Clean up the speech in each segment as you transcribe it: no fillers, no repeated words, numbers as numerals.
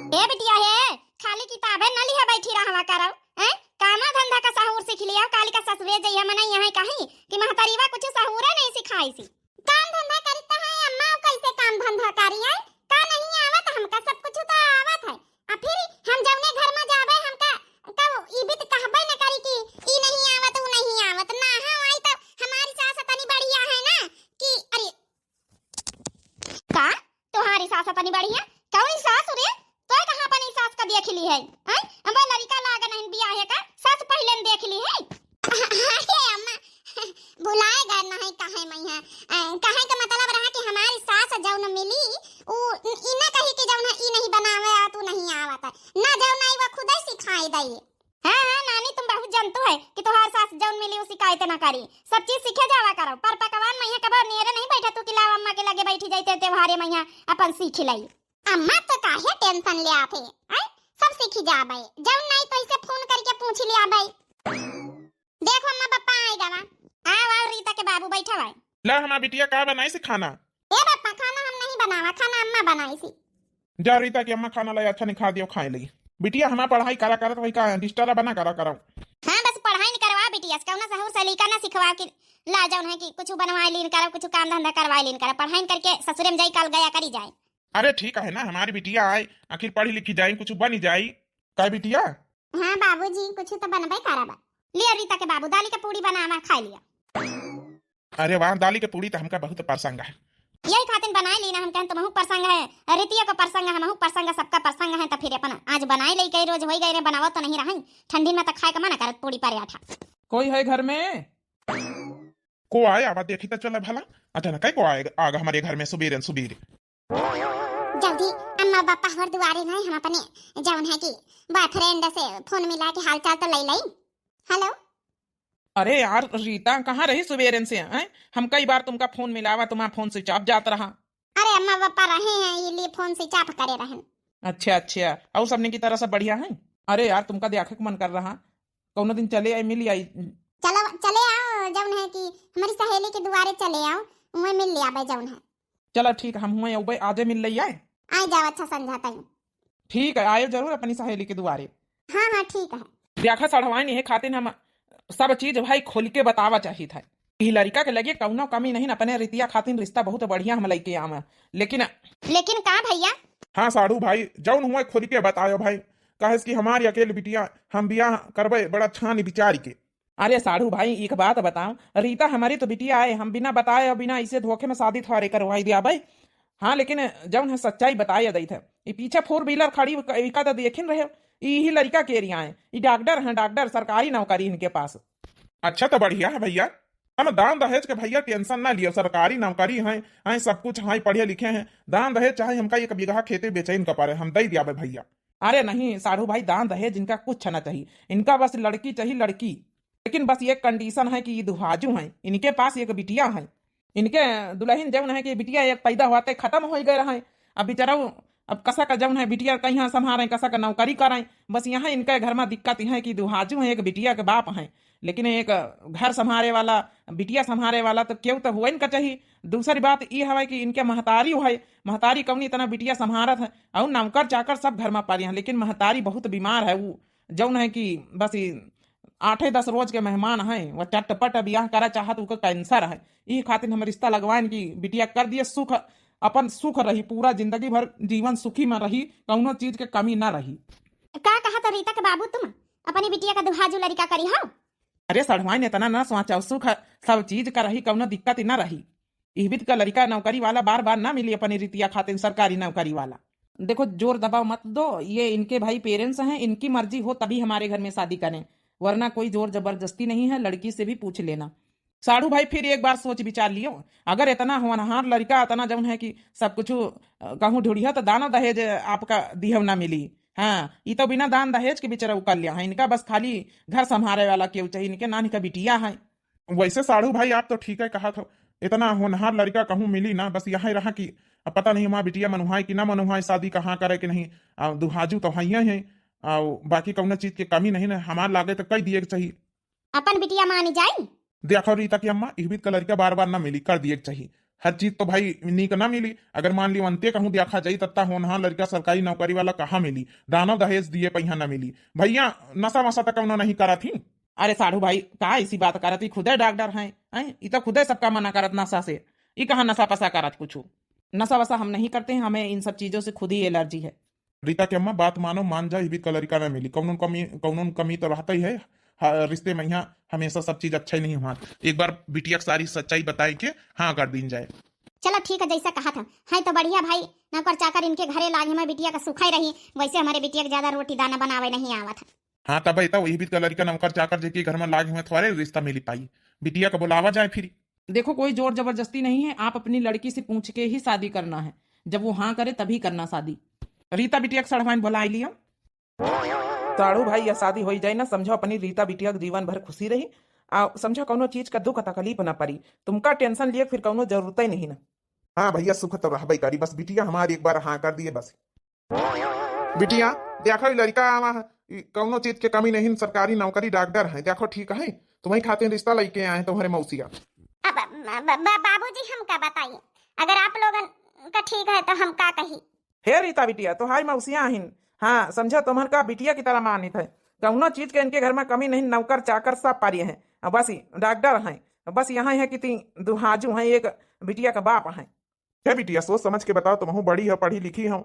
ए बिटिया है खाली किताबें न लिया बैठी रहवा करौ हैं कामा धंधा का सहूर सीख लिया काली का ससुरे जइया मने यहां कहीं कि महतरीवा कुछ सहूरे नहीं सिखाई सी काम धंधा करता है अम्मा कैसे काम धंधा करी है का नहीं आवत हमका सब कुछ तो आवत है आ फिर हम जौने घर में जाबे हमका कब ई भी तो कहबे न करी कि ई नहीं आवत उ नहीं आवत ना हां आई तो हमारी सास तनी बढ़िया है ना कि अरे का तुम्हारी सास तनी बढ़िया कौन सास रे तो कहां पर सास का देख ली है हैं अम्मा लड़का लागा नहीं बियाह है का सास पहले ने देख ली है अरे अम्मा बुलाएगा नहीं काहे मैं है काहे का मतलब रहा कि हमारी सास जौन मिली उ इना कही कि जौन ई नहीं बनावे आ तू नहीं आवत ना जौन आई वो खुद ही सिखाई दई। हां हां नानी तुम बहुत जानतो है कि तोहार सास जौन मिली उ शिकायत ना करी सब चीज सीखे जावा करो पर पकवान मैं कब नेरे नहीं बैठा तू कि लाव अम्मा के लगे बैठी जाते त्योहारे मैं अपन सीख लई अम्मा तो काहे टेंशन ले आथे हैं सब सीखी जाबे जब नहीं तो इसे फोन करके पूछ लिया भाई देखो अम्मा पापा आएगा वा आओ रीता के बाबू बैठा भाई ला हमार बिटिया का बनाई से खाना ए पापा खाना हम नहीं बनावा खाना अम्मा बनाई सी जा रीता की अम्मा खाना लाई अच्छा नहीं खा दियो खाए लगी बिटिया हमार पढ़ाई करा करत वही का डिस्टर्ब बना करा कराओ। हां बस पढ़ाई नहीं करवा बिटिया कौना सहूर सलीका ना सिखवा के ला जाऊन है कि कुछ बनवाई लीन करो कुछ काम धंधा करवाई लीन करो पढ़ाई करके ससुरे में जाई कल गया करी जाए। अरे ठीक है ना हमारी बिटिया आए आखिर पढ़ी लिखी जाए कुछ बनी जाए का बिटिया। हां बाबूजी कुछ तो बनबे कराबा लिया रीता के बाबू दाली का पूरी बनावा खा लिया। अरे वाह दाली के पूरी तो हमका बहुत प्रसंग है यही खातिर बनाई लीना हम कहन तो महू प्रसंग है रीतिया का प्रसंग है महू प्रसंग सबका प्रसंग है तो फिर अपन आज बनाई ले कई रोज होई गई रे बनावत तो नहीं रही ठंडी में तो खाए का मना करत पूरी पराठा। कोई है घर में को आए आवाज देखी तो चले भला अचानक को आएगा आगा हमारे घर में सुबेरे सुबेरे जल्दी अम्मा पापा हर दुआरे नहीं हम अपने जौन है कि बॉयफ्रेंड से फोन मिला के हालचाल तो ले लई। हेलो अरे यार रीता कहाँ रही सुबेरे से हैं हम कई बार तुमका फोन मिलावा तुम्हारा फोन स्विच ऑफ जाता रहा। अरे अम्मा पापा रहे हैं ये लिए फोन स्विच ऑफ करे रहन। अच्छा अच्छा और सबने की तरह सब बढ़िया है। अरे यार तुमका देखे मन कर रहा कौनो दिन चले आई मिल आई चलो चले आओ जौन है कि हमारी सहेली के दुआरे चले आओ उन्हें मिल लिया भाई जौन है। चलो ठीक हम हुए आज मिल रही आए आ जाओ अच्छा समझाता हूँ। ठीक है आयो जरूर अपनी सहेली के दुआरे। हाँ हाँ ठीक है देखा सढ़वाई नहीं है खातिर हम सब चीज भाई खोल के बतावा चाहिए था ई लड़का के लगे कौनो कमी नहीं अपने रितिया खातिर रिश्ता बहुत बढ़िया हम लेके आवा लेकिन का भैया। हाँ साढ़ू भाई जौन हुआ खुद के बतायो भाई कहे कि हमारी अकेले बिटिया हम बियाह करबे बड़ा छानी विचार के। अरे साढ़ू भाई एक बात बताओ रीता हमारी तो बिटिया आए हम बिना बताए और बिना इसे धोखे में शादी थोड़े करवाई दिया भाई। हाँ लेकिन जब सच्चाई बताया दी था ये पीछे 4 व्हीलर खड़ी का तो देख रहे हो यही लड़का के एरिया है ये डॉक्टर है डॉक्टर सरकारी नौकरी इनके पास। अच्छा तो बढ़िया है भैया हम दान दहेज के भैया टेंशन ना लियो सरकारी नौकरी है सब कुछ है पढ़े लिखे हैं दान दहेज चाहे हमका 1 बीघा खेते बेचे इनका पारे हम दे दिया भैया। अरे नहीं साढ़ू भाई दान दहेज इनका कुछ ना चाहिए इनका बस लड़की चाहिए लड़की लेकिन बस ये कंडीशन है कि ये दुहाजू है इनके पास एक बिटिया है इनके दुल्हन जौन है कि बिटिया एक पैदा हुआ खत्म हो गए रहे अब बेचारा अब कसा का जौन है बिटिया कहीं संभारे कसा का नौकरी कराएं बस यहाँ इनके घर में दिक्कत है कि दुहाजू है एक बिटिया के बाप है लेकिन एक घर संभारे वाला बिटिया संभारे वाला तो क्यों तो हुआ इनका चाहिए। दूसरी बात ये है कि इनके महतारी है महतारी कौन इतना बिटिया संभारत है और नौकर चाकर सब घर में पाली हैं लेकिन महतारी बहुत बीमार है वो जौन है कि बस 8-10 रोज के मेहमान हैं वह चटपट ब्याह करा चाहत उनका कैंसर है ये खातिर हम रिश्ता लगवाएं कि बिटिया कर दिए सुख अपन सुख रही पूरा जिंदगी भर जीवन सुखी में रही कौनो चीज के कमी ना रही। का कहा तो रीता के बाबू तुम अपनी बिटिया का दुहाजू लड़का करी हो। अरे सड़वाई ने तना ना सोचा सुख सब चीज का रही कौनो दिक्कत ना रही इहबित का लड़का नौकरी वाला बार बार ना मिली अपनी रीतिया खातिर सरकारी नौकरी वाला। देखो जोर दबाव मत दो ये इनके भाई पेरेंट्स हैं इनकी मर्जी हो तभी हमारे घर में शादी करें वरना कोई जोर जबरदस्ती नहीं है लड़की से भी पूछ लेना। साढ़ू भाई फिर एक बार सोच विचार लियो अगर इतना होनहार लड़का इतना जौन है कि सब कुछ कहूँ ढूंढिया तो दाना दहेज आपका दिहव ना मिली। हाँ ये तो बिना दान दहेज के बेचारा कर लिया है इनका बस खाली घर संभाले वाला क्यों चाहिए इनके नानी का बिटिया है। वैसे साढ़ू भाई आप तो ठीक है कहा था इतना होनहार लड़का कहूँ मिली ना बस यहाँ रहा कि अब पता नहीं हमारा बिटिया मनुहाई कि ना मनुहाई शादी कहाँ करे कि नहीं दुहाजू तो है बाकी कौन चीज की कमी नहीं ना हमार लागे तो कई दिए चाहिए अपन बिटिया मानी जाई देखो रीता की अम्मा इहबित का लड़का बार बार ना मिली कर दिए चाहिए हर चीज तो भाई नीक ना मिली। अगर मान ली अंते कहूँ देखा जाई तत्ता होनहा लड़का सरकारी नौकरी वाला कहाँ मिली, दानो दहेज दिए पहिया ना मिली। भैया नशा वशा तक कौनो नहीं करा थी। अरे साढ़ू भाई का ऐसी बात करत, ई खुदे डॉक्टर हैं हैं, ई तो खुदे सबका मना करत नशा से। ई कहाँ नशा पसा करत कुछ, नशा वशा हम नहीं करते हैं, हमें इन सब चीजों से खुद ही एलर्जी है। रीता के अम्मा बात मानो मान जा, भी लड़का ना मिली, कौन कमी तो रहता ही है। रिश्ते में यहाँ हमेशा सब चीज अच्छा ही नहीं हुआ। एक बार बिटिया की सारी सच्चाई बताए के हाँ कर दी जाए। चलो ठीक है, जैसा कहा था है तो बढ़िया भाई। नौकर चाकर इनके घरे लागे, हमारे बिटिया का सुखा ही रही। वैसे हमारे बिटिया के ज्यादा रोटी दाना बनावे नहीं आवत। हाँ तब तो वही भी लड़का नौकर चाकर जेके घर में लागे हुए थोड़े रिश्ता मिली पाई। बिटिया का बुलावा जाए फिर। देखो कोई जोर जबरदस्ती नहीं है, आप अपनी लड़की से पूछ के ही शादी करना है। जब वो हाँ करे तभी करना शादी। रीता बिटिया के सड़वाइन बुला लिया। साड़ू भाई या शादी हो जाए ना, समझो अपनी रीता बिटिया के जीवन भर खुशी रही। समझो कोनो चीज का दुख तकलीफ ना पड़ी, तुमका टेंशन लिए फिर कोनो जरूरत ही नहीं ना। हाँ भैया सुख तो रह करी, बस बिटिया हमारी एक बार हाँ कर दिए बस। बिटिया देखो लड़का कौनो चीज के कमी नहीं, सरकारी नौकरी डॉक्टर है, देखो ठीक है। तुम्हें खाते रिश्ता लेके आए तुम्हारे मौसिया। बाबूजी हम क्या बताइए, अगर आप लोगन का ठीक है तो हम का कही। हे रीता बिटिया तो हाई मौसिया हिन। हाँ समझो तुम्हार का बिटिया की तरह मानित है, कौनो चीज के इनके घर में कमी नहीं, नौकर चाकर सब पारी है, बस डॉक्टर हैं। बस यहाँ है कि तीन दुहाजू हैं, एक बिटिया का बाप है। क्या बिटिया सोच समझ के बताओ, तुम बड़ी हो पढ़ी लिखी हो।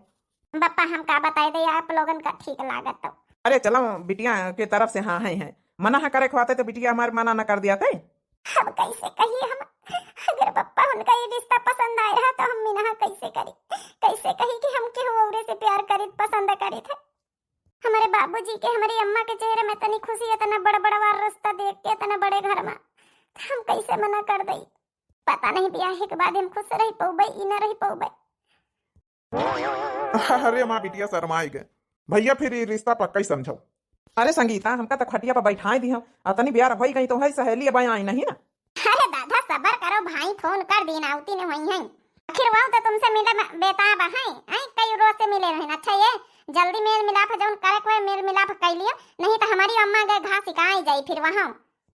पापा हम का बताए दे, आप लोगन का ठीक लागत तो। अरे चलो बिटिया के तरफ से हाँ है, मना है करे खुआते तो बिटिया हमारे मना न कर दिया थे। हम कैसे कही, हम अगर पप्पा उनका ये रिश्ता पसंद आया है तो हम मिना कैसे करी, कैसे कही कि हम केहू औरे से प्यार करी पसंद करी थे। हमारे बाबूजी के हमारी अम्मा के चेहरे में इतनी खुशी, इतना बड़ा बड़ा वार रास्ता देख के, इतना बड़े घर में हम कैसे मना कर दई। पता नहीं ब्याह के बाद हम खुश रही पौबई ई न रही पौबई। अरे माँ बिटिया शर्माए गए। भैया फिर ये रिश्ता पक्का ही समझो। अरे संगीता हमका तो खटिया पर बैठाई दी हम, अतनी ब्याह हो गई तो है सहेली अब आई नहीं ना। अरे दादा सबर करो भाई, फोन कर दी नाउती ने वही है। आखिर वो तो तुमसे मिले बेताब है, कई रोज से मिले रहे। अच्छा ये जल्दी मेल मिलाप जौन करे कोई मेल मिलाप कर लियो, नहीं तो हमारी अम्मा गए घास सिकाई जाई फिर वहां।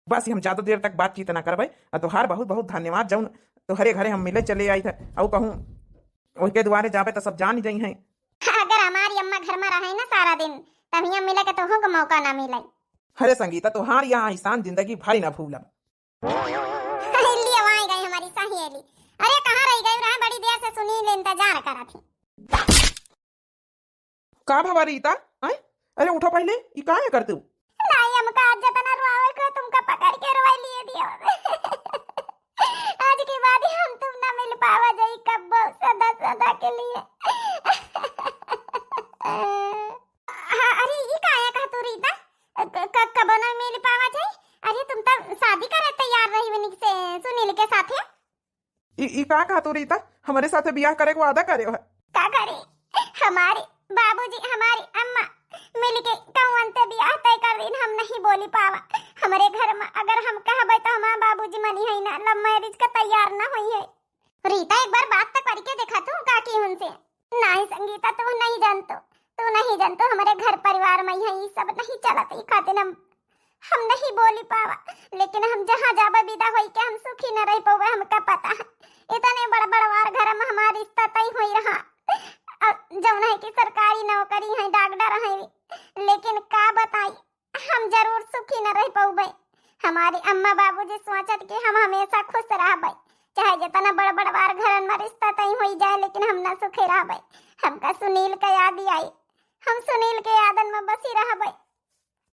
बस हम ज्यादा देर तक बातचीत ना करबे। तोहार बहुत बहुत धन्यवाद, जौन तोहरे घरे हम मिले चले आई थे, और कहूँ उनके द्वारे जाबे तो सब जान जाई हैं। अगर हमारी अम्मा घर में रहे ना सारा दिन, तब यहाँ मिले के तो को मौका ना मिले। अरे संगीता तोहार यहाँ आसान जिंदगी भारी ना भूलब। हमारी सहेली अरे कहाँ रह गई रहा, बड़ी देर से सुनील इंतजार करा थी। का भवा रीता आए, अरे उठो पहले, ये का है करते हो? नहीं हमका आज जना रुआवे को तुमका पकड़ के रुआ लिए दिया। आज के बाद हम तुम ना मिल पावा जाई कब सदा सदा के लिए। अरे ये का है, कह तू रीता कब ना मिल पावा जाई? अरे तुम तो शादी करे तैयार रही बनी से सुनील के साथ है। ई का कहा तू रीता, हमारे साथ ब्याह करे को वादा करे हो? का करे, हमारे बाबूजी हमारी अम्मा मिलके कौन ते ब्याह तय कर दिन, हम नहीं बोली पावा। हमारे घर में अगर हम कहबे तो हमारे बाबूजी मनी है ना, लव मैरिज का तैयार ना हुई है। रीता एक बार बात तक करके देखा तू का की उनसे। नहीं संगीता तू नहीं जानतो हमारे घर परिवार में यही सब नहीं चलत, ई खातिर हम नहीं बोली पावा। लेकिन हम जहाँ जाबे विदा होई के हम सुखी न रह पावे, हमका पता है। इतने बड़ बड़वार घर में हमारा रिश्ता तय हुई रहा, जौन है कि सरकारी नौकरी है, डॉक्टर है, लेकिन का बताई हम जरूर सुखी न रह पावे। हमारी अम्मा बाबूजी सोचत कि हम हमेशा खुश रहबे, चाहे जितना बड़ बड़वार घर में रिश्ता तय हो जाए, लेकिन हम न सुखी रहबे। हमका सुनील का याद आई, हम सुनील के यादन में बसी रहबे,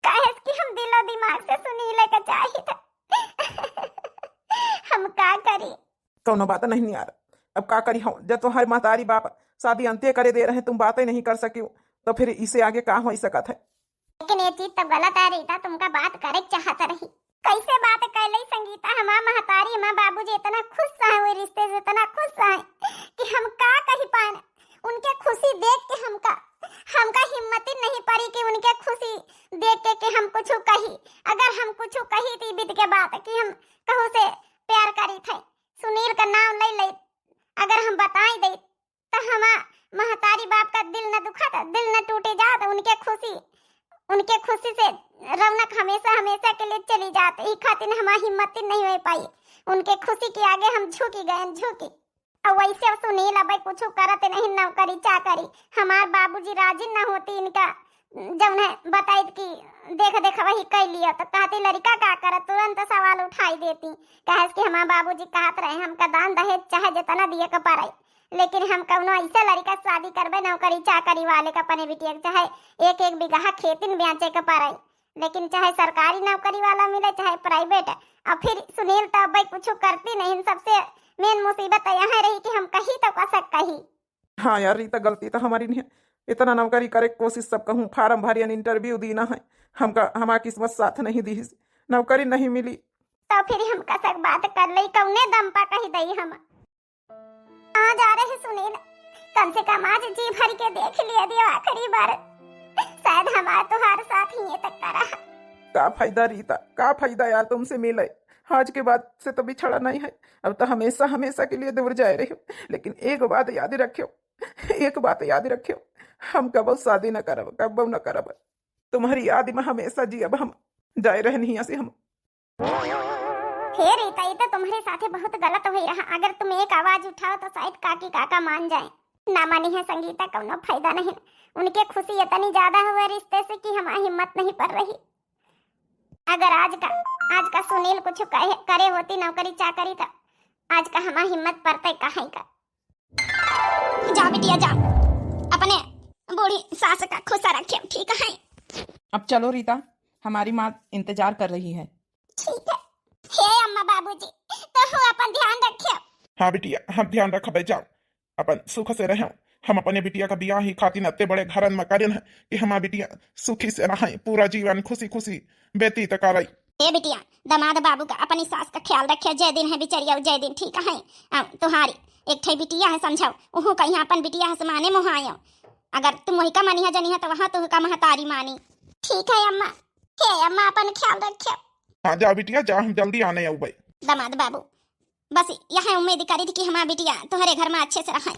काहे कि हम दिलो दिमाग से सुनील का चाहिए। हम का करी? कौनो बात नहीं यार, अब का करी हो, जब तुम्हारे महतारी बाप शादी अंत्य करे दे रहे, तुम बातें नहीं कर सकी तो फिर इसे आगे का हो सकत है। लेकिन ये चीज तो गलत है रीता, तुमका बात करे चाहत रही, कैसे बात कर ली संगीता। हमारा महतारी हमारा बाबूजी इतना खुश है, वो रिश्ते से इतना खुश है कि हम का कही पाए। उनके खुशी देख के हमका हिम्मत ही नहीं पड़ी कि उनके खुशी देख के कि हम कुछ कही। अगर हम कुछ कही थी बीत के बाद कि हम कहूँ से प्यार करी थे, सुनील का नाम ले अगर हम बताई दे तो हमारा महतारी बाप का दिल न दुखा, दिल न टूटे जाता। उनके खुशी से रौनक हमेशा हमेशा के लिए चली जाती, खातिर हमारी हिम्मत ही नहीं हो पाई। उनके खुशी के आगे हम झुकी गए। और वैसे सुनील अब कुछ करते नहीं नौकरी चाकरी। हमार बाबूजी राजी न होती इनका जब उन्हें बताई कि देख देख वही कह लिया तो कहती लड़का का कर, तुरंत सवाल उठाई देती। कहे कि हमारे बाबूजी कहत रहे हमका दान दहेज चाहे जितना दिए के पड़े, लेकिन हम कौनो ऐसे लड़का शादी करबे नौकरी चाकरी वाले का अपने बिटिया चाहे एक एक बीघा खेती बेचे के पड़े, लेकिन चाहे सरकारी नौकरी वाला मिले चाहे प्राइवेट। और फिर सुनील तो अब कुछ करती नहीं। सबसे मेन मुसीबत यहाँ रही कि हम कही तो कसक कही। हाँ यार रीता, गलती तो हमारी नहीं है। इतना नौकरी करे कोशिश सब कहूँ, फार्म भरियन, इंटरव्यू दीना है, हमका हमारा किस्मत साथ नहीं दी, नौकरी नहीं मिली। तो फिर हम कसक बात कर लई कौने दम पा कही दई। हम आ जा रहे सुनील, कम से कम आज जी भर के देख लिया दियो आखिरी बार, शायद हमारा तुम्हारे साथ ही ये तक करा। का फायदा रीता, का फायदा यार तुमसे मिले, आज के बाद से तो बिछड़ा नहीं है, अब तो हमेशा हमेशा के लिए दूर जाए रही हो। लेकिन एक बात याद रखियो, एक बात याद रखियो, हम कब शादी न करब, कब न करब, तुम्हारी याद में हमेशा जी। अब हम जाए रहे नहीं से हम। हे रीता, ये तो तुम्हारे साथे बहुत गलत हो रहा। अगर तुम एक आवाज उठाओ तो शायद काकी काका मान जाए। ना मानी है संगीता, कौनो फायदा नहीं। उनके खुशी इतनी ज्यादा हुए रिश्ते से कि हमारी हिम्मत नहीं पड़ रही। अगर आज का सुनील कुछ करे होती नौकरी चाकरी तो आज का हमारी हिम्मत पड़ते कहीं का। जा बिटिया जा, अपने बूढ़ी सास का खुशा रखे, ठीक है। अब चलो रीता, हमारी माँ इंतजार कर रही है। ठीक है। हे अम्मा बाबूजी, तो अपन ध्यान रखियो। हाँ बिटिया, हम ध्यान रखबे, जाओ अपन सुख से रहो। हम अपने बिटिया का बियाह ही खातिर अत्ते बड़े घरन में करें है कि हमारा बिटिया सुखी से रहे, पूरा जीवन खुशी खुशी व्यतीत करे। ए बिटिया, दामाद बाबू का अपनी सास का ख्याल रखे। जय दिन है बिचरिया जय दिन, ठीक है। तुम्हारी एक ठे बिटिया है, समझाओ उहू कहीं अपन बिटिया है समाने मोहायो। अगर तुम वही का मानी है जनी है तो वहाँ तुह का महतारी मानी। ठीक है अम्मा। हे अम्मा, अपन ख्याल रखियो। हाँ जाओ बिटिया, जाओ, हम जल्दी आने आऊ भाई। दामाद बाबू, बस यह उम्मीद करी थी कि हमारा बिटिया तुम्हारे घर में अच्छे से रहे।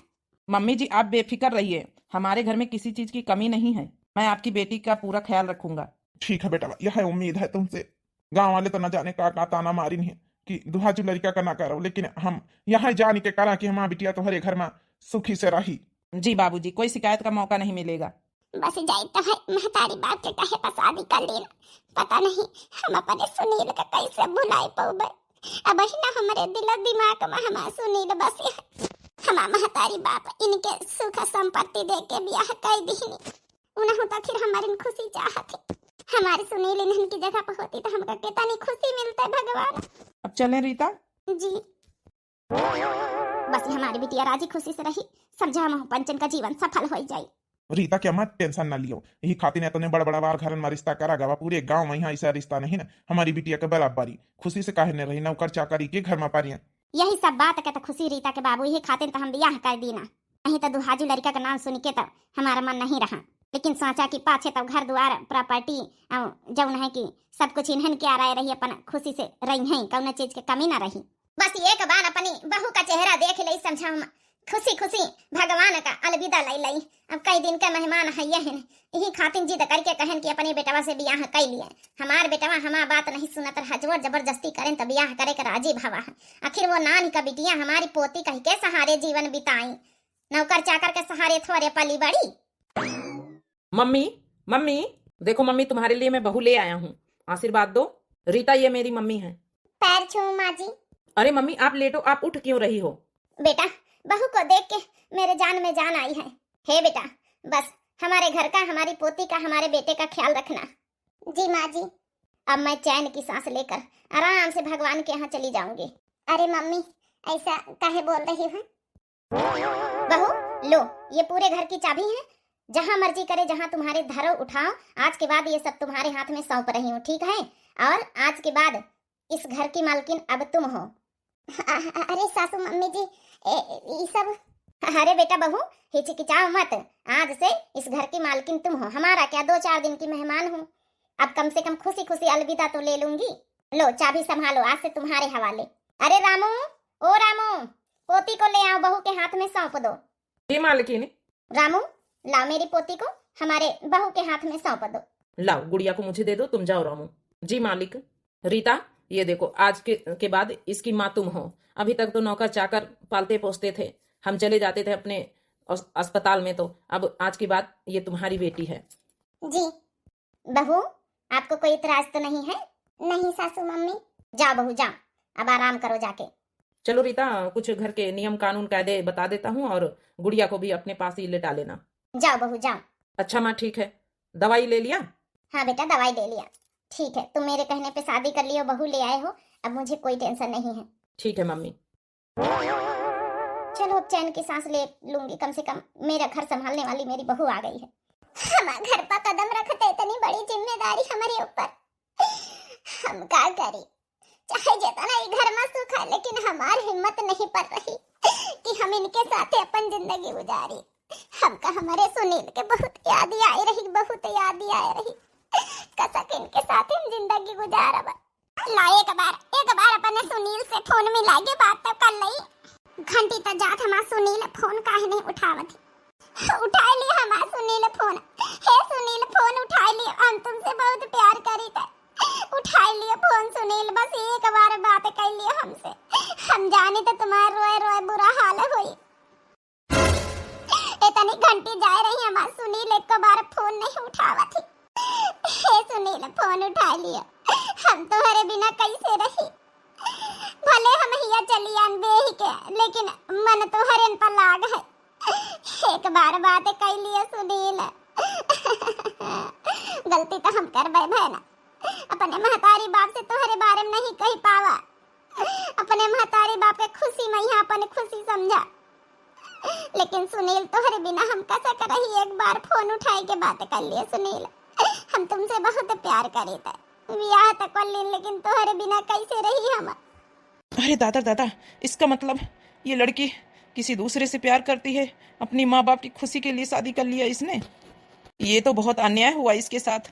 मम्मी जी आप बेफिक्र रहिए, हमारे घर में किसी चीज की कमी नहीं है। मैं आपकी बेटी का पूरा ख्याल रखूंगा। ठीक है बेटा, यह उम्मीद है तुमसे। गांव वाले तो न जाने का ताना मारी नहीं कि दुहाजू लड़का का ना करो, लेकिन हम यहाँ जान के करा कि हमारा बिटिया तुम्हारे घर में सुखी से रही। जी बाबूजी, कोई शिकायत का मौका नहीं मिलेगा। बस जाए तो है महतारी बाप के कहे पर शादी कर लेना। पता नहीं हम अपने सुनील का कैसे भुलाए पाऊबे। अब ही ना हमारे दिल दिमाग में हमारा सुनील बसे है। हमारा महतारी बाप इनके सुख संपत्ति दे के ब्याह कर दीनी। उन्हें तो फिर हमारी खुशी चाहत है। हमारे सुनील इन्हन की जगह पर होती तो हमको कितनी खुशी मिलता है भगवान। अब चलें रीता? जी, बस हमारी बिटिया राजी खुशी से रही, समझा हम पंचन का जीवन सफल हो जाए। रीता क्या मत टेंशन ना लियो, यही खातिर तो बड़ा बड़ा बार घर में रिश्ता करा गवा। पूरे गांव में यहाँ ऐसा रिश्ता नहीं ना। हमारी बिटिया के बराबरी खुशी से काहे न रही, नौकर चाकरी के घर में पारिया। यही सब बात के तो खुशी रीता के बाबू यही खातिर तो हम ब्याह कर दीना। नहीं तो दुहाजू लड़का का नाम सुन के तो हमारा मन नहीं रहा। लेकिन सोचा कि पाछे तब घर द्वार प्रॉपर्टी जौन है कि सब कुछ इन्हन के आ रही, अपन खुशी से रही है, कौन चीज के कमी ना रही। बस एक बार अपनी बहू का चेहरा देख ले, समझा हम खुशी खुशी भगवान का अलविदा लई लई। अब कई दिन का मेहमान है यही खातिर जिद करके कहन कि अपने बेटवा से ब्याह कर लिए। हमार बेटवा हमार बात नहीं सुनत रहा, जोर जबरदस्ती करें तो ब्याह करे के राजी भवा है। आखिर वो नानी का बिटिया हमारी पोती कह के सहारे जीवन बिताई, नौकर चाकर के सहारे थोड़े पली बड़ी। मम्मी, मम्मी देखो मम्मी, तुम्हारे लिए मैं बहू ले आया हूँ, आशीर्वाद दो। रीता ये मेरी मम्मी है। पैर छू माँ जी। अरे मम्मी आप लेटो, आप उठ क्यों रही हो? बेटा, बहू को देख के मेरे जान में जान आई है। हे बेटा, बस हमारे घर का, हमारी पोती का, हमारे बेटे का ख्याल रखना। जी माँ जी। अब मैं चैन की सांस लेकर आराम से भगवान के यहाँ चली जाऊंगी। अरे मम्मी, ऐसा काहे बोल रही है? बहू लो, ये पूरे घर की चाबी है। जहाँ मर्जी करे, जहाँ तुम्हारे धरो उठाओ। आज के बाद ये सब तुम्हारे हाथ में सौंप रही हूँ, ठीक है? और आज के बाद इस घर की मालकिन अब तुम हो। अरे सासू मम्मी जी, ये सब। अरे बेटा बहू, हिचकिचाओ मत। आज से इस घर की मालकिन तुम हो। हमारा क्या, 2-4 दिन की मेहमान हूँ। अब कम से कम खुशी खुशी अलविदा तो ले लूंगी। लो चाबी संभालो, आज से तुम्हारे हवाले। अरे रामू, ओ रामू, पोती को ले आओ, बहू के हाथ में सौंप दो। जी मालकिन। रामू, लाओ मेरी पोती को हमारे बहू के हाथ में सौंप दो। लाओ, गुड़िया को मुझे दे दो, तुम जाओ रामू। जी मालिक। रीता ये देखो, आज के बाद इसकी माँ तुम हो। अभी तक तो नौकर चाकर पालते पोसते थे, हम चले जाते थे अपने अस्पताल में, तो अब आज के बाद ये तुम्हारी बेटी है। जी बहू, आपको कोई इतराज तो नहीं है? नहीं सासू मम्मी। जाओ बहू जाओ, अब आराम करो जाके। चलो रीता, कुछ घर के नियम कानून कायदे बता देता हूँ, और गुड़िया को भी अपने पास ही लेटा लेना। जाओ बहू जाओ। अच्छा माँ, ठीक है। दवाई ले लिया? हाँ बेटा, दवाई ले लिया। ठीक है, तुम मेरे कहने पे शादी कर लियो, बहू ले आए हो, अब मुझे कोई टेंशन नहीं है। ठीक है मम्मी। चलो अब चैन की सांस ले लूंगी, कम से कम मेरा घर संभालने वाली मेरी बहू आ गई है। हमारे घर पर कदम रखते, इतनी बड़ी जिम्मेदारी हमारे ऊपर, हम क्या करें? चाहे जितना ही घर में सुख है, लेकिन हमारी हिम्मत नहीं पड़ रही कि हम इनके साथ अपन जिंदगी गुजारी। हमका हमारे सुनील के बहुत याद आई रही, बहुत याद आई रही। कसक इनके साथ हम जिंदगी गुजारब। ला एक बार अपने सुनील से फोन मिला के बात तो कर लई। घंटी तक जात हमारा सुनील फोन काहे नहीं उठावत? उठा लिया हमारा सुनील फोन। हे सुनील, फोन उठा लिया, हम तुमसे बहुत प्यार करी थे। उठा लिया फोन सुनील, बस एक बार बात कर लिया हमसे। हम जाने तो तुम्हारा रोए रोए बुरा हाल हुई। इतनी घंटी जा रही हमारा सुनील, एक बार फोन नहीं उठावत। हे सुनील, फोन उठा लिया, हम तुम्हारे बिना कैसे रही? भले हम हिया चली अनबे ही के, लेकिन मन तो हरन पर लाग है। एक बार बात कर लिया सुनील। गलती तो हम कर बैठे ना, अपने महतारी बाप से तुम्हारे बारे में नहीं कही पावा। अपने महतारी बाप के खुशी में यहाँ अपने खुशी समझा, लेकिन सुनील तुम्हारे बिना हम कैसे कर रही? एक बार फोन उठाई के बात कर लिया सुनील, हम तुमसे बहुत प्यार करे थे, ब्याह तक कर ली, लेकिन तुम्हारे बिना कैसे रही हम? अरे दादा दादा, इसका मतलब ये लड़की किसी दूसरे से प्यार करती है, अपनी माँ बाप की खुशी के लिए शादी कर लिया इसने। ये तो बहुत अन्याय हुआ इसके साथ।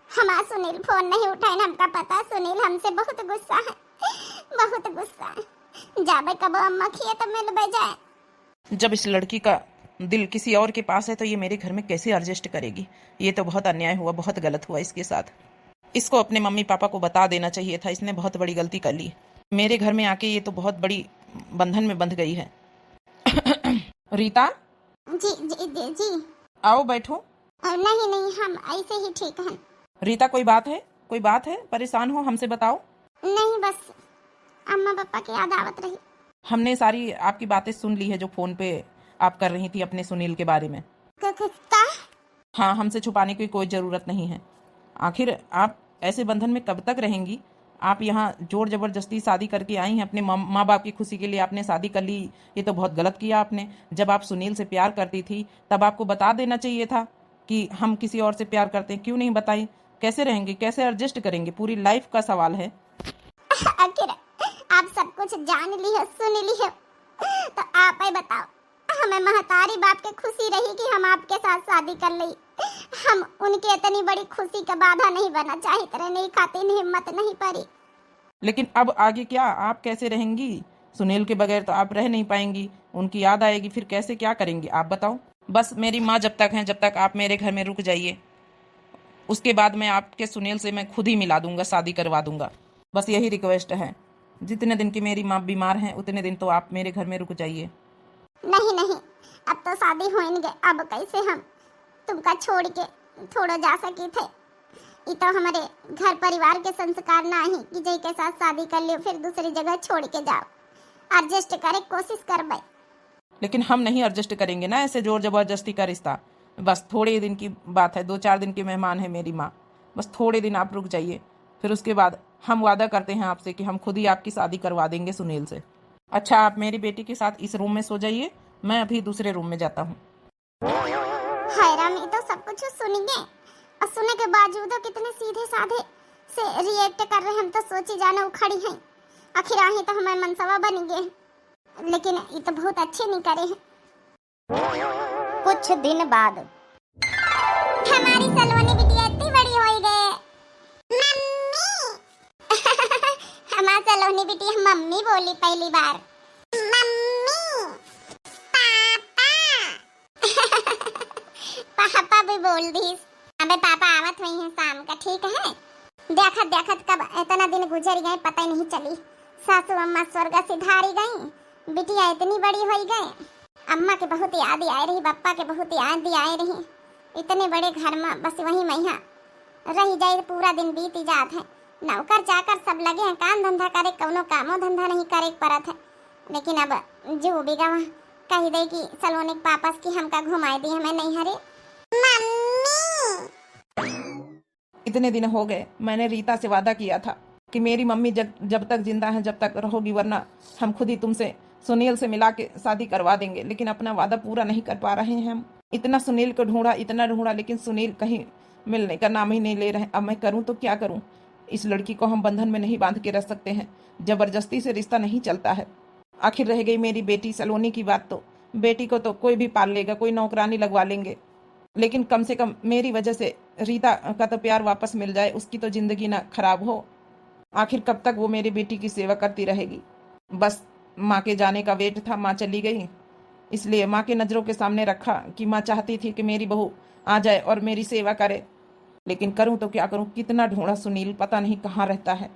हमारा सुनील फोन नहीं उठाए, हमका पता सुनील हमसे बहुत गुस्सा है, बहुत गुस्सा है। जाबे कब अम्मा खिए तो मिल जाए। जब इस लड़की का दिल किसी और के पास है तो ये मेरे घर में कैसे एडजस्ट करेगी? ये तो बहुत अन्याय हुआ, बहुत गलत हुआ इसके साथ। इसको अपने मम्मी पापा को बता देना चाहिए था, इसने बहुत बड़ी गलती कर ली। मेरे घर में आके ये तो बहुत बड़ी बंधन में बंध गई है। रीता जी जी जी जी, आओ बैठो। नहीं नहीं, हम ऐसे ही ठीक हैं। रीता, कोई बात है? कोई बात है? परेशान हो? हमसे बताओ। नहीं, बस अम्मा पापा की याद आवत रही। हमने सारी आपकी बातें सुन ली है जो फोन पे आप कर रही थी अपने सुनील के बारे में। का? हाँ, हमसे छुपाने की कोई ज़रूरत नहीं है। आखिर आप ऐसे बंधन में कब तक रहेंगी? आप यहाँ जोर जबरदस्ती शादी करके आई हैं, अपने माँ बाप की खुशी के लिए आपने शादी कर ली। ये तो बहुत गलत किया आपने। जब आप सुनील से प्यार करती थी तब आपको बता देना चाहिए था कि हम किसी और से प्यार करते हैं। क्यों नहीं बताई? कैसे रहेंगे, कैसे एडजस्ट करेंगे? पूरी लाइफ का सवाल है। आखिर आप सब कुछ जान ली है, सुन ली है, तो आप ही बताओ, हमें महतारी बाप के खुशी रही कि हम आपके साथ शादी कर ली। हम उनके इतनी बड़ी खुशी का बाधा नहीं बना, चाहे तरह नहीं खाती, हिम्मत नहीं पड़ी। लेकिन अब आगे क्या? आप कैसे रहेंगी? सुनील के बगैर तो आप रह नहीं पाएंगी, उनकी याद आएगी, फिर कैसे क्या करेंगी आप बताओ? बस मेरी माँ जब तक हैं, जब तक आप मेरे घर में रुक जाइए, उसके बाद मैं आपके सुनील से मैं खुद ही मिला दूंगा, शादी करवा दूंगा। बस यही रिक्वेस्ट है। जितने दिन की मेरी माँ बीमार हैं उतने दिन तो आप मेरे घर में रुक जाइए। नहीं नहीं, अब तो शादी होएंगे, अब कैसे हम तुमका छोड़ के थोड़ा जा सके थे? ये तो हमारे घर परिवार के संस्कार ना ही कि जय के साथ शादी कर लियो फिर दूसरी जगह छोड़ के जाओ। एडजस्ट करे कोशिश करबे। लेकिन हम नहीं एडजस्ट करेंगे ना ऐसे जोर जबरदस्ती का रिश्ता। बस थोड़े दिन की बात है, 2-4 दिन की मेहमान है मेरी माँ। बस थोड़े दिन आप रुक जाइए, फिर उसके बाद हम वादा करते हैं आपसे कि हम खुद ही आपकी शादी करवा देंगे सुनील से। अच्छा, आप मेरी बेटी के साथ इस रूम में सो जाइए, मैं अभी दूसरे रूम में जाता हूँ। हैरा में तो सब कुछ सुनेंगे और सुनने के बावजूद कितने सीधे साधे से रिएक्ट कर रहे, हम तो सोची जाना उखड़ी हैं। आखिर आही तो हमारे मनसवा बन गए, लेकिन ये तो बहुत अच्छे नहीं करे हैं। कुछ दिन बाद हमारी सलोनी बिटिया इतनी बड़ी हो गई। मम्मी हमारी सलोनी बिटिया मम्मी बोली पहली बार। मम्मी, पापा पापा भी बोल दी। अबे पापा आवत हुई हैं शाम का, ठीक है? देखत देखत कब इतना दिन गुजर गए पता ही नहीं चली। सासू अम्मा स्वर्ग सिधारी गई, बिटिया इतनी बड़ी हो गई। अम्मा के बहुत याद आए रही, पप्पा के बहुत याद आए रही। इतने बड़े घर में बस वही मैया रही जाए, पूरा दिन बीत जात है। नौकर चाकर सब लगे हैं काम धंधा करे, कौनो कामो धंधा नहीं करे परत है। लेकिन अब जो भी गवा कही दे कि सलोने के पापस की हमका घुमाए दी हमें नहीं हरे। मम्मी इतने दिन हो गए, मैंने रीता से वादा किया था कि मेरी मम्मी जब तक जिंदा है जब तक रहोगी, वरना हम खुद ही तुमसे सुनील से मिला के शादी करवा देंगे। लेकिन अपना वादा पूरा नहीं कर पा रहे हैं हम। इतना सुनील को ढूंढा, इतना ढूंढा, लेकिन सुनील कहीं मिलने का नाम ही नहीं ले रहे। अब मैं करूं तो क्या करूं? इस लड़की को हम बंधन में नहीं बांध के रख सकते हैं, जबरदस्ती से रिश्ता नहीं चलता है। आखिर रह गई मेरी बेटी सलोनी की बात, तो बेटी को तो कोई भी पाल लेगा, कोई नौकरानी लगवा लेंगे, लेकिन कम से कम मेरी वजह से रीता का तो प्यार वापस मिल जाए, उसकी तो जिंदगी ना खराब हो। आखिर कब तक वो मेरी बेटी की सेवा करती रहेगी? बस माँ के जाने का वेट था, माँ चली गई, इसलिए माँ की नज़रों के सामने रखा कि माँ चाहती थी कि मेरी बहू आ जाए और मेरी सेवा करे। लेकिन करूं तो क्या करूं? कितना ढूंढा सुनील, पता नहीं कहाँ रहता है।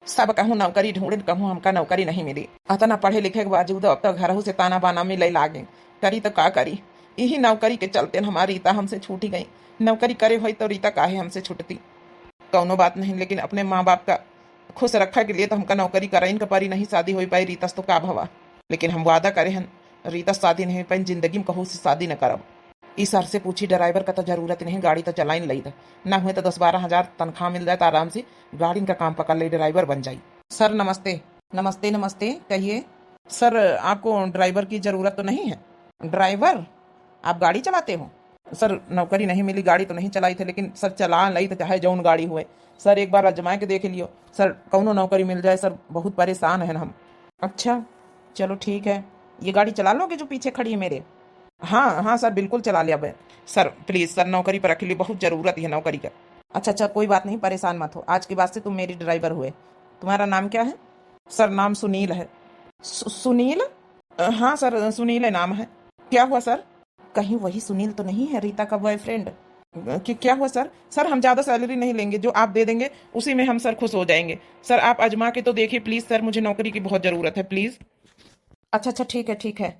सब कहूँ नौकरी ढूंढे, कहूँ हमका नौकरी नहीं मिली। अतना पढ़े लिखे के बावजूद अब तक घर से ताना बाना मिले लागे, करी तो का करी? यही नौकरी के चलते हमारी रीता हमसे छूटी गई। नौकरी करे हुई तो रीता काहे हमसे छूटती? कौनो बात नहीं, लेकिन अपने माँ बाप का खुश रखा के लिए तो हमका नौकरी करा। इनका परी नहीं शादी हो पाई, रीता तो का भवा। लेकिन हम वादा करे हैं रीता शादी नहीं पाई, जिंदगी में कहूँ से शादी न करब। इस सर से पूछी, ड्राइवर का तो जरूरत नहीं, गाड़ी तो चला ही लई था, ना हुए तो 10-12 हजार तनख्वाह मिल जाए तो आराम से गाड़ी का काम पकड़ ले, ड्राइवर बन जाए। सर नमस्ते। नमस्ते नमस्ते, कहिए। सर आपको ड्राइवर की जरूरत तो नहीं है? ड्राइवर? आप गाड़ी चलाते हो? सर नौकरी नहीं मिली, गाड़ी तो नहीं चलाई थे, लेकिन सर चला लई तो चाहे जौन गाड़ी हुए। सर एक बार आजमा के देख लियो, सर कौनो नौकरी मिल जाए। सर बहुत परेशान है हम। अच्छा चलो ठीक है, ये गाड़ी चला लोगे जो पीछे खड़ी है मेरे? हाँ हाँ सर बिल्कुल चला लिया मैं। सर प्लीज सर नौकरी पर रख ली, बहुत जरूरत है नौकरी का। अच्छा कोई बात नहीं, परेशान मत हो, आज के बाद से तुम मेरी ड्राइवर हुए। तुम्हारा नाम क्या है? सर नाम सुनील है। सुनील? हाँ सर सुनील है नाम है। क्या हुआ सर? कहीं वही सुनील तो नहीं है, रीता का बॉयफ्रेंड? क्या हुआ सर? सर हम ज्यादा सैलरी नहीं लेंगे, जो आप दे देंगे उसी में हम सर खुश हो जाएंगे। सर आप आजमा के तो देखिए प्लीज सर, मुझे नौकरी की बहुत जरूरत है प्लीज। अच्छा ठीक है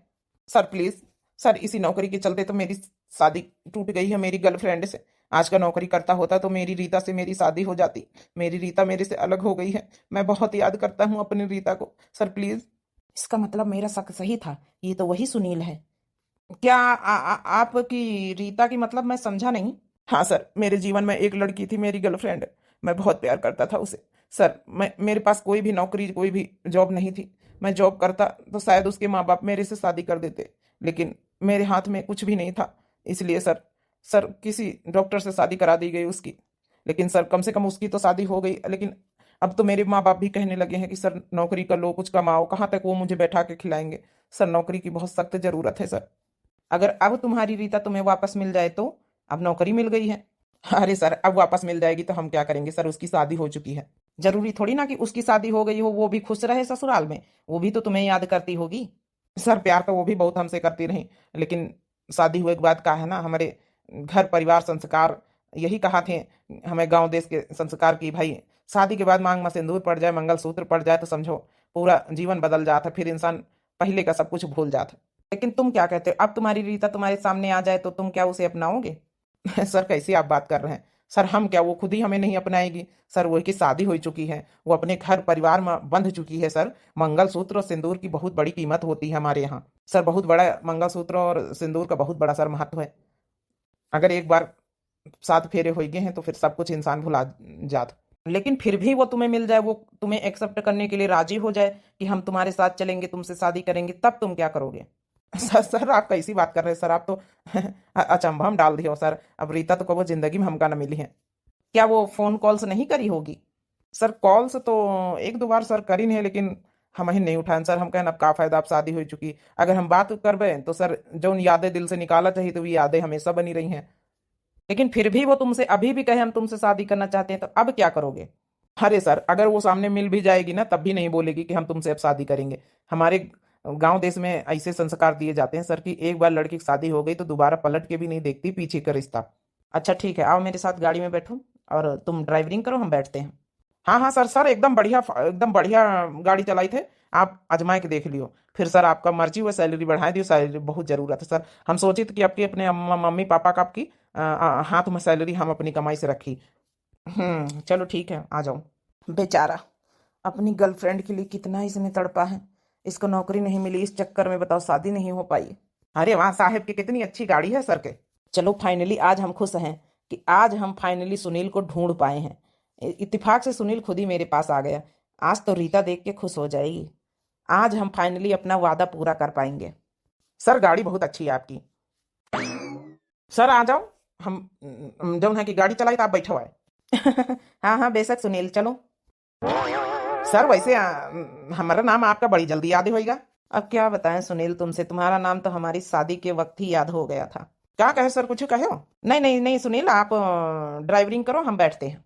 सर प्लीज। सर इसी नौकरी के चलते तो मेरी शादी टूट गई है मेरी गर्लफ्रेंड से। आज का नौकरी करता होता तो मेरी रीता से मेरी शादी हो जाती। मेरी रीता मेरे से अलग हो गई है, मैं बहुत याद करता हूँ अपनी रीता को। Sir please. इसका मतलब मेरा शक सही था, ये तो वही सुनील है। क्या आपकी रीता की मतलब मैं समझा नहीं। हाँ सर, मेरे जीवन में एक लड़की थी मेरी गर्लफ्रेंड, मैं बहुत प्यार करता था उसे। सर मेरे पास कोई भी नौकरी कोई भी जॉब नहीं थी। मैं जॉब करता तो शायद उसके माँ बाप मेरे से शादी कर देते, लेकिन मेरे हाथ में कुछ भी नहीं था। इसलिए सर किसी डॉक्टर से शादी करा दी गई उसकी। लेकिन सर कम से कम उसकी तो शादी हो गई, लेकिन अब तो मेरे माँ बाप भी कहने लगे हैं कि सर नौकरी कर लो, कुछ कमाओ। कहाँ तक वो मुझे बैठा के खिलाएंगे? सर नौकरी की बहुत सख्त जरूरत है सर। अगर अब तुम्हारी रीता तुम्हें वापस मिल जाए तो? अब नौकरी मिल गई है। अरे सर अब वापस मिल जाएगी तो हम क्या करेंगे सर, उसकी शादी हो चुकी है। जरूरी थोड़ी ना कि उसकी शादी हो गई हो वो भी खुश रहे ससुराल में, वो भी तो तुम्हें याद करती होगी। सर प्यार तो वो भी बहुत हमसे करती रही, लेकिन शादी हुए के बाद का है ना, हमारे घर परिवार संस्कार यही कहा थे हमें गांव देश के संस्कार की, भाई शादी के बाद मांग में सिंदूर पड़ जाए, मंगलसूत्र पड़ जाए तो समझो पूरा जीवन बदल जाता, फिर इंसान पहले का सब कुछ भूल जाता। लेकिन तुम क्या कहते हो, अब तुम्हारी रीता तुम्हारे सामने आ जाए तो तुम क्या उसे अपनाओगे? सर कैसी आप बात कर रहे हैं सर, हम क्या, वो खुद ही हमें नहीं अपनाएगी सर, वो की शादी हो चुकी है, वो अपने घर परिवार में बंध चुकी है सर। मंगलसूत्र और सिंदूर की बहुत बड़ी कीमत होती है हमारे यहाँ सर, बहुत बड़ा मंगलसूत्र और सिंदूर का बहुत बड़ा सर महत्व है। अगर एक बार 7 फेरे हो गए हैं तो फिर सब कुछ इंसान भुला जाता। लेकिन फिर भी वो तुम्हें मिल जाए, वो तुम्हें एक्सेप्ट करने के लिए राजी हो जाए कि हम तुम्हारे साथ चलेंगे, तुमसे शादी करेंगे, तब तुम क्या करोगे? सर आप कैसी बात कर रहे हैं सर, आप तो अचंभा में डाल दिए हो सर। अब रीता तो कबो जिंदगी में हमका न मिली है। क्या वो फोन कॉल्स नहीं करी होगी? सर कॉल्स तो 1-2 बार सर करी नहीं, लेकिन हम ही नहीं उठाए सर। हम कहना अब का फायदा, अब शादी हो चुकी, अगर हम बात करबे तो सर जो यादें दिल से निकाला चाहिए तो वो यादें हमेशा बनी रही हैं। लेकिन फिर भी वो तुमसे अभी भी कहे हम तुमसे शादी करना चाहते हैं, तो अब क्या करोगे? अरे सर अगर वो सामने मिल भी जाएगी ना तब भी नहीं बोलेगी कि हम तुमसे अब शादी करेंगे। हमारे गांव देश में ऐसे संस्कार दिए जाते हैं सर कि एक बार लड़की की शादी हो गई तो दोबारा पलट के भी नहीं देखती पीछे का रिश्ता। अच्छा ठीक है, आओ मेरे साथ गाड़ी में बैठो और तुम ड्राइवरिंग करो, हम बैठते हैं। हाँ हाँ सर, सर एकदम बढ़िया गाड़ी चलाई थे। आप आजमा के देख लियो, फिर सर आपका मर्जी हुआ सैलरी बढ़ा दियो, सैलरी बहुत जरूरत है सर। हम सोचे थे कि आपकी अपने मम्मी पापा का आपकी हाथ में सैलरी हम अपनी कमाई से रखी। चलो ठीक है, आ जाओ। बेचारा अपनी गर्लफ्रेंड के लिए कितना इसने तड़पा है, इसको नौकरी नहीं मिली, इस चक्कर में बताओ शादी नहीं हो पाई। अरे वाह साहब की कितनी अच्छी गाड़ी है सर के। चलो फाइनली आज हम खुश हैं कि आज हम फाइनली सुनील को ढूंढ पाए हैं। इत्तेफाक से सुनील खुद ही मेरे पास आ गया। आज तो रीता देख के खुश हो जाएगी। आज हम फाइनली अपना वादा पूरा कर पाएंगे। सर गाड़ी बहुत अच्छी है आपकी। सर आ जाओ, हम जो है कि गाड़ी चलाई तो आप बैठो आए। हाँ हाँ बेशक सुनील, चलो। सर वैसे हमारा नाम आपका बड़ी जल्दी याद होगा। अब क्या बताएं सुनील तुमसे, तुम्हारा नाम तो हमारी शादी के वक्त ही याद हो गया था। क्या कहे सर, कुछ कहे हो? नहीं नहीं नहीं सुनील, आप ड्राइवरिंग करो, हम बैठते हैं।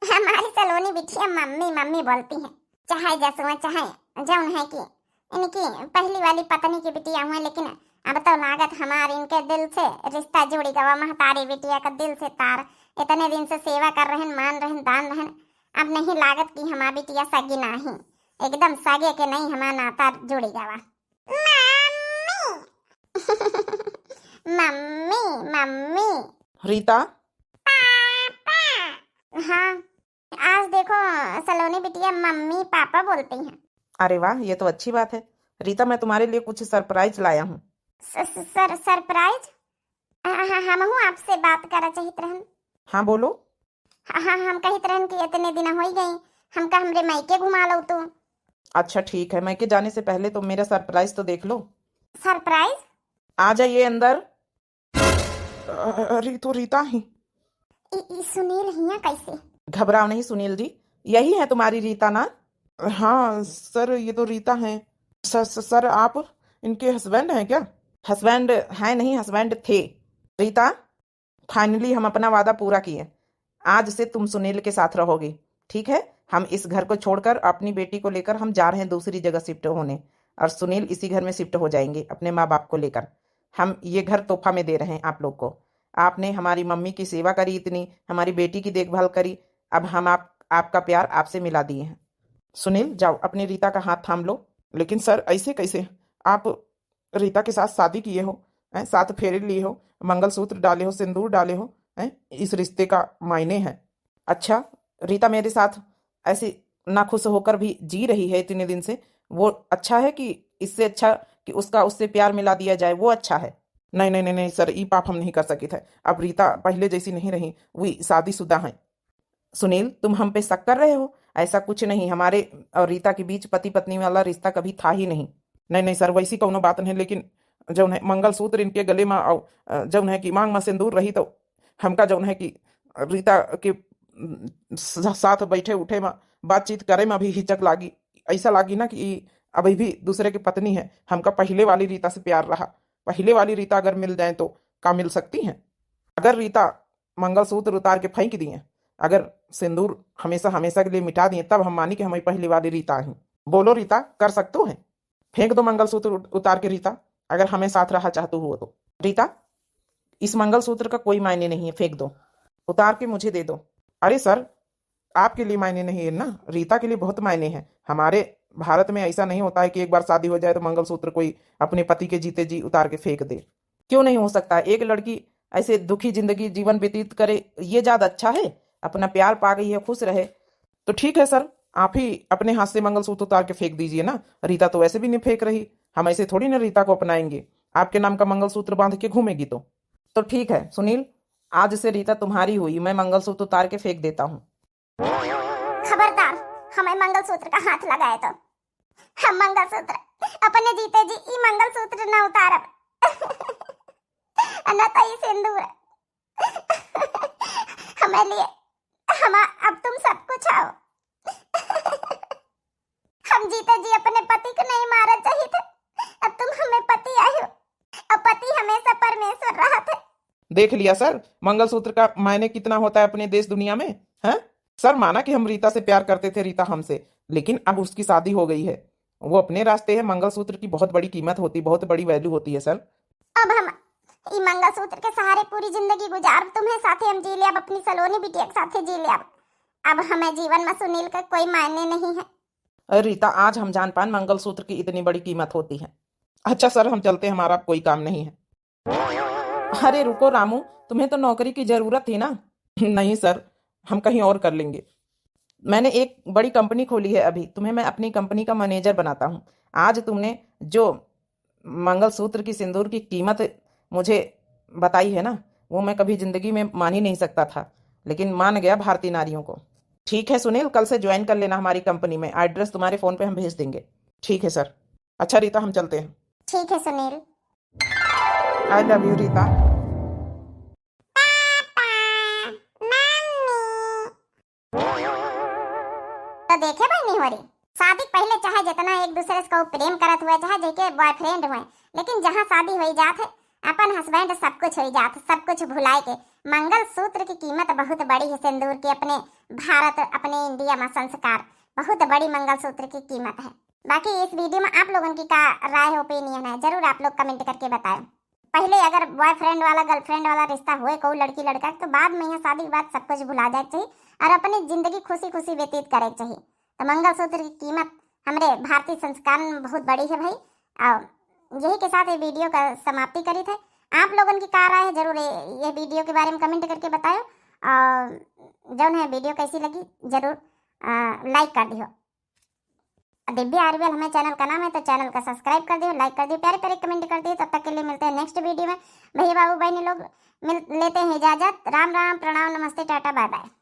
हमारी सलोनी बिटिया मम्मी मम्मी बोलती है, चाहे जसुआ चाहे जौन है कि इनकी पहली वाली पत्नी की बिटिया हुआ, लेकिन अब तो लागत हमारे इनके दिल से रिश्ता जुड़ी गवा। महतारी बिटिया का दिल से तार, इतने दिन से सेवा कर रहन, मान रहन, दान रहन, अब नहीं लागत की हमारी बिटिया सगी नहीं, एकदम सगे के नहीं हमारा नाता जुड़ी गवा। Mummy mummy Rita. हाँ, आज देखो सलोनी बिटिया मम्मी पापा बोलती हैं। अरे वाह, ये तो अच्छी बात है। रीता मैं तुम्हारे लिए कुछ सरप्राइज लाया हूँ। सरप्राइज? हम हूँ आपसे बात करा चाहिए रहन। हाँ बोलो। हाँ हम कहित रहन कि इतने दिन हो ही गई, हमका हमरे मायके घुमा लो तू। अच्छा ठीक है, मायके जाने से पहले तो मेरा सरप्राइज तो देख लो। सरप्राइज? आ जाइए अंदर। अरे तो रीता ही। सुनील हिया कैसे? घबराओ नहीं सुनील जी, यही है तुम्हारी रीता ना? हाँ सर, ये तो रीता है। सर आप इनके हस्बैंड हैं क्या? हस्बैंड है नहीं, हस्बैंड थे। रीता फाइनली हम अपना वादा पूरा किए, आज से तुम सुनील के साथ रहोगी, ठीक है? हम इस घर को छोड़कर अपनी बेटी को लेकर हम जा रहे हैं दूसरी जगह शिफ्ट होने, और सुनील इसी घर में शिफ्ट हो जाएंगे अपने माँ बाप को लेकर। हम ये घर तोहफा में दे रहे हैं आप लोग को। आपने हमारी मम्मी की सेवा करी इतनी, हमारी बेटी की देखभाल करी, अब हम आपका प्यार आपसे मिला दिए हैं। सुनील जाओ अपनी रीता का हाथ थाम लो। लेकिन सर ऐसे कैसे? आप रीता के साथ शादी किए हो, साथ फेरे लिए हो, मंगलसूत्र डाले हो, सिंदूर डाले हो, इस रिश्ते का मायने है। अच्छा रीता मेरे साथ ऐसे नाखुश होकर भी जी रही है इतने दिन से, वो अच्छा है कि इससे अच्छा कि उसका उससे प्यार मिला दिया जाए, वो अच्छा है? नहीं नहीं नहीं नहीं सर, ये पाप हम नहीं कर सके थे। अब रीता पहले जैसी नहीं रही, वही शादीशुदा है। सुनील तुम हम पे शक कर रहे हो? ऐसा कुछ नहीं, हमारे और रीता के बीच पति पत्नी वाला रिश्ता कभी था ही नहीं। नहीं नहीं सर, वैसी कोनो बात नहीं, लेकिन जौन है मंगलसूत्र इनके गले में और जौन है कि मांग में सिंदूर रही, तो हमका जौन है कि रीता के साथ बैठे उठे में बातचीत करे में भी हिचक लागी। ऐसा लागी ना कि अभी भी दूसरे की पत्नी है। हमका पहले वाली रीता से प्यार रहा, पहले वाली रीता अगर मिल जाए तो का मिल सकती हैं? अगर रीता मंगलसूत्र उतार के फेंक दिए, अगर सिंदूर हमेशा हमेशा के लिए मिटा दिए, तब हम मानी कि हमारी पहली वाली रीता है। बोलो रीता, कर सकते हैं? फेंक दो मंगलसूत्र उतार के रीता, अगर हमें साथ रहा चाहते हो तो। रीता इस मंगलसूत्र का कोई मायने नहीं है, फेंक दो, उतार के मुझे दे दो। अरे सर आपके लिए मायने नहीं है ना, रीता के लिए बहुत मायने हैं। हमारे भारत में ऐसा नहीं होता है कि एक बार शादी हो जाए तो मंगलसूत्र कोई अपने पति के जीते जी उतार के फेंक दे। क्यों नहीं हो सकता? एक लड़की ऐसे दुखी जिंदगी जीवन व्यतीत करे, ये ज्यादा अच्छा है? अपना प्यार पा गई है, खुश रहे तो ठीक है सर, आप ही अपने हाथ से मंगलसूत्र उतार के फेंक दीजिए ना। रीता तो वैसे भी नहीं फेंक रही, हम ऐसे थोड़ी ना रीता को अपनाएंगे। आपके नाम का मंगलसूत्र बांध के घूमेगी तो ठीक है सुनील, आज से रीता तुम्हारी हुई, मैं मंगलसूत्र उतार के फेंक देता हूँ। खबरदार हमें मंगलसूत्र का हाथ लगाए तो हम मंगलसूत्र अपने जीते जी ई मंगलसूत्र न उतारब न तो ई सिंदूर हमें लिए हम अब तुम सब कुछ आओ। हम जीते जी अपने पति को नहीं मारा चाहिए थे, अब तुम हमें पति आए हो, अब पति हमेशा परमेश्वर रहा थे। देख लिया सर मंगलसूत्र का मायने कितना होता है अपने देश दुनिया में, हैं? सर माना कि हम रीता से प्यार करते थे, रीता हमसे, लेकिन अब उसकी शादी हो गई है, वो अपने रास्ते है। मंगलसूत्र की बहुत बड़ी कीमत होती, बहुत बड़ी वैल्यू होती है सर। अब हम ई मंगलसूत्र के सहारे पूरी जिंदगी गुजार, तुम्हें साथे हम जी ले, अब अपनी सलोनी बिटिया के साथे जी ले। अब अब हमें जीवन में सुनील का कोई मायने नहीं है। अरे रीता, आज हम जान पाए मंगलसूत्र की इतनी बड़ी कीमत होती है। अच्छा सर, हम चलते हैं, हमारा अब कोई काम नहीं है। अरे रुको रामू, तुम्हें तो नौकरी की जरूरत थी ना। नहीं सर, हम कहीं और कर लेंगे। मैंने एक बड़ी कंपनी खोली है अभी, तुम्हें मैं अपनी कंपनी का मैनेजर बनाता हूँ। आज तुमने जो मंगलसूत्र की सिंदूर की कीमत मुझे बताई है ना, वो मैं कभी जिंदगी में मान ही नहीं सकता था, लेकिन मान गया भारतीय नारियों को। ठीक है सुनील, कल से ज्वाइन कर लेना हमारी कंपनी में। एड्रेस तुम्हारे फोन पे हम भेज देंगे। ठीक है सर। अच्छा रीता, हम चलते हैं। ठीक है Sunil. I love you Rita. तो देखे भाई नहीं हो रही शादी पहले चाहे जितना एक दूसरे से प्रेम करत हुए, चाहे जेके बॉयफ्रेंड हुए, लेकिन जहाँ शादी हुई जात है अपन हस्बैंड सब कुछ हुई जात, सब कुछ भुलाए के। मंगलसूत्र की कीमत बहुत बड़ी है, सिंदूर की अपने भारत अपने इंडिया में संस्कार बहुत बड़ी मंगलसूत्र की कीमत है। बाकी इस वीडियो में आप लोगों की क्या राय ओपिनियन है, जरूर आप लोग कमेंट करके बताएं। पहले अगर बॉयफ्रेंड वाला गर्लफ्रेंड वाला रिश्ता हुए कोई लड़की लड़का, तो बाद में यहाँ शादी के बाद सब कुछ भुला जाए चाहिए और अपनी जिंदगी खुशी खुशी व्यतीत करे चाहिए। तो मंगलसूत्र की कीमत हमारे भारतीय संस्कार में बहुत बड़ी है भाई। और यही के साथ ये वीडियो का समाप्ति करी थे। आप लोगों की क्या राय है, जरूर ये वीडियो के बारे में कमेंट करके बताओ। और जो है वीडियो कैसी लगी जरूर लाइक कर दियो। दिव्या आरबीएल हमें चैनल का नाम है, तो चैनल का सब्सक्राइब कर दियो, लाइक कर दियो, प्यारे प्यारे कमेंट कर दियो। तब तक के लिए मिलते हैं नेक्स्ट वीडियो में। भैया बाबू बहनी लोग लेते हैं इजाजत। राम राम, प्रणाम, नमस्ते, टाटा, बाय बाय।